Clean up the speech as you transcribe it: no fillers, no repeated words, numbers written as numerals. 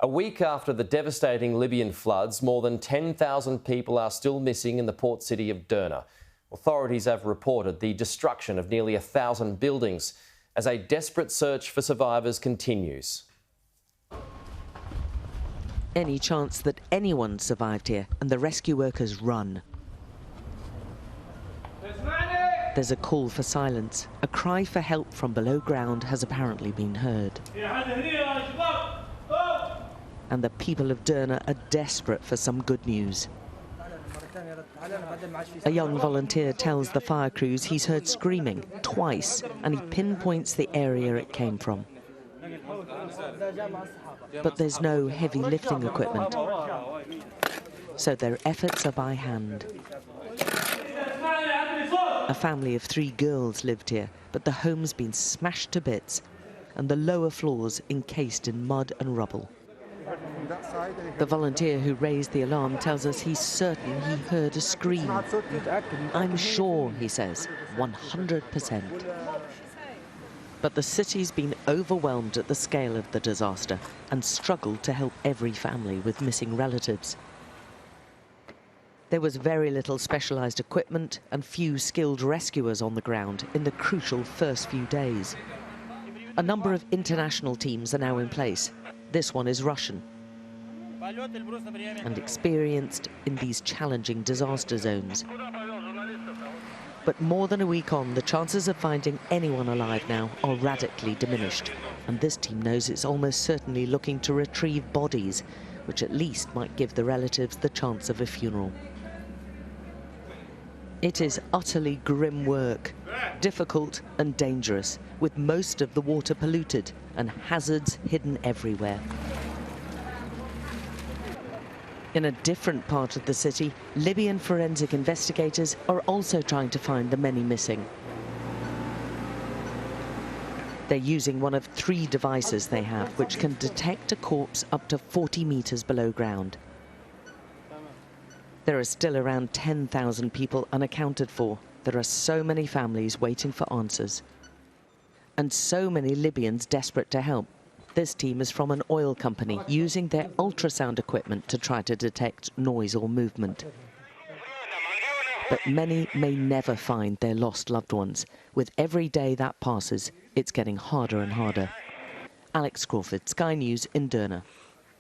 A week after the devastating Libyan floods, more than 10,000 people are still missing in the port city of Derna. Authorities have reported the destruction of nearly 1,000 buildings as a desperate search for survivors continues. Any chance that anyone survived here, and the rescue workers run. There's a call for silence. A cry for help from below ground has apparently been heard. And the people of Derna are desperate for some good news. A young volunteer tells the fire crews he's heard screaming twice, and he pinpoints the area it came from. But there's no heavy lifting equipment, so their efforts are by hand. A family of 3 girls lived here, but the home's been smashed to bits and the lower floors encased in mud and rubble. The volunteer who raised the alarm tells us he's certain he heard a scream. I'm sure, he says, 100%. But the city's been overwhelmed at the scale of the disaster and struggled to help every family with missing relatives. There was very little specialised equipment and few skilled rescuers on the ground in the crucial first few days. A number of international teams are now in place. This one is Russian and experienced in these challenging disaster zones. But more than a week on, the chances of finding anyone alive now are radically diminished. And this team knows it's almost certainly looking to retrieve bodies, which at least might give the relatives the chance of a funeral. It is utterly grim work, difficult and dangerous, with most of the water polluted and hazards hidden everywhere. In a different part of the city, Libyan forensic investigators are also trying to find the many missing. They're using one of 3 devices they have, which can detect a corpse up to 40 meters below ground. There are still around 10,000 people unaccounted for. There are so many families waiting for answers. And so many Libyans desperate to help. This team is from an oil company using their ultrasound equipment to try to detect noise or movement. But many may never find their lost loved ones. With every day that passes, it's getting harder and harder. Alex Crawford, Sky News in Derna.